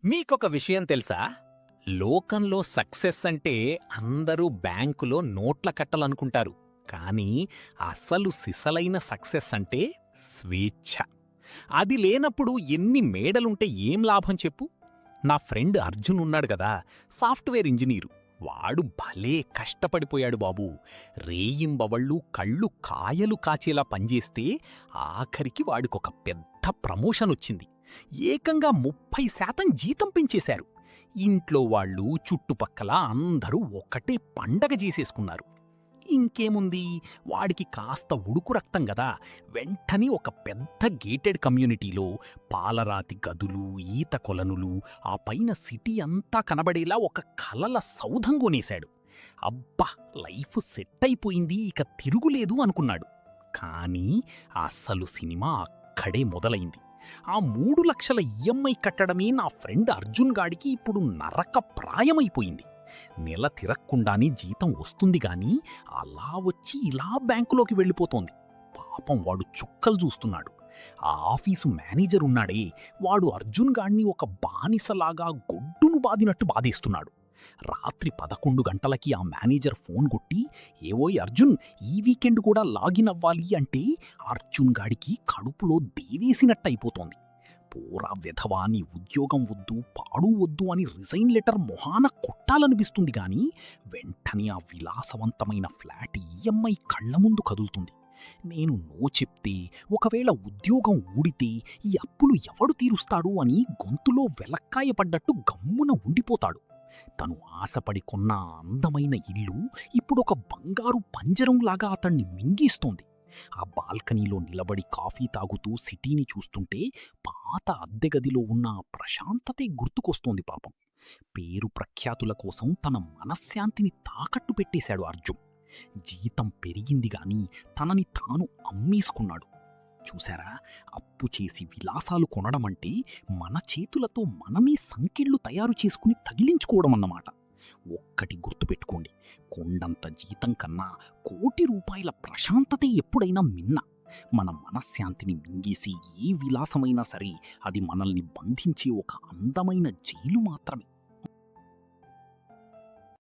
మీకొక విషయం తెలుసా? లోకంలో సక్సెస్ అంటే అందరూ బ్యాంకులో నోట్ల కట్టలనుకుంటారు. కానీ అసలు సిసలైన సక్సెస్ అంటే స్వేచ్ఛ. అది లేనప్పుడు ఎన్ని మేడలుంటే ఏం లాభం చెప్పు? నా ఫ్రెండ్ అర్జున్ ఉన్నాడు గదా, సాఫ్ట్‌వేర్ ఇంజినీరు. వాడు భలే కష్టపడిపోయాడు బాబూ. రేయింబవళ్ళు కళ్ళు కాయలు కాచేలా పనిచేస్తే ఆఖరికి వాడికొక పెద్ద ప్రమోషనొచ్చింది. ఏకంగా 30% జీతం పెంచేశారు. ఇంట్లో వాళ్ళు, చుట్టుపక్కల అందరూ ఒకటే పండగ చేసేసుకున్నారు. ఇంకేముంది, వాడికి కాస్త ఉడుకు రక్తం గదా, వెంటనే ఒక పెద్ద గేటెడ్ కమ్యూనిటీలో పాలరాతి గదులు, ఈత కొలనులు, ఆ పైన సిటీ అంతా కనబడేలా ఒక కలల సౌధం కొనేశాడు. అబ్బా, లైఫ్ సెట్టయిపోయింది, ఇక తిరుగులేదు అనుకున్నాడు. కానీ అసలు సినిమా అక్కడే మొదలైంది. ఆ 3,00,000 ఈఎంఐ కట్టడమే నా ఫ్రెండ్ అర్జున్ గాడికి ఇప్పుడు నరక ప్రాయమైపోయింది. నెల తిరక్కుండానే జీతం వస్తుంది గాని అలా వచ్చి ఇలా బ్యాంకులోకి వెళ్ళిపోతోంది. పాపం వాడు చుక్కలు చూస్తున్నాడు. ఆ ఆఫీసు మేనేజర్ ఉన్నాడే, వాడు అర్జున్ గాడిని ఒక బానిసలాగా గొడ్డును బాదినట్టు బాధేస్తున్నాడు. రాత్రి 11 గంటలకి ఆ మేనేజర్ ఫోన్ కొట్టి, ఏవోయ్ అర్జున్, ఈ వీకెండ్ కూడా లాగిన్ అవ్వాలి అంటే అర్జున్ గాడికి కడుపులో దేవేసినట్టయిపోతోంది. పోరా వెధవా, నీ ఉద్యోగం వద్దు, పాడు వద్దు అని రిజైన్ లెటర్ మొహాన కొట్టాలనిపిస్తుంది గాని వెంటనే ఆ విలాసవంతమైన ఫ్లాట్ ఈఎంఐ కళ్ల ముందు కదులుతుంది. నేను నో చెప్తే, ఒకవేళ ఉద్యోగం ఊడితే ఈ అప్పులు ఎవడు తీరుస్తాడు అని గొంతులో వెలక్కాయ పడ్డట్టు గమ్మున ఉండిపోతాడు. తను ఆశపడి కొన్న అందమైన ఇల్లు ఇప్పుడొక బంగారు పంజరంలాగా అతన్ని మింగేస్తోంది. ఆ బాల్కనీలో నిలబడి కాఫీ తాగుతూ సిటీని చూస్తుంటే పాత అద్దెగదిలో ఉన్న ఆ ప్రశాంతతే గుర్తుకొస్తోంది పాపం. పేరు ప్రఖ్యాతుల కోసం తన మనశ్శాంతిని తాకట్టు పెట్టేశాడు అర్జున్. జీతం పెరిగింది గాని తనని తాను అమ్మేసుకున్నాడు. చూశారా, అప్పు చేసి విలాసాలు కొనడమంటే మన చేతులతో మనమే సంకెళ్ళు తయారు చేసుకుని తగిలించుకోవడం అన్నమాట. ఒక్కటి గుర్తుపెట్టుకోండి, కొండంత జీతం కన్నా ₹1,00,00,000 ప్రశాంతతే ఎప్పుడైనా మిన్న. మన మనశ్శాంతిని మింగేసి ఏ విలాసమైనా సరే అది మనల్ని బంధించే ఒక అందమైన జైలు మాత్రమే.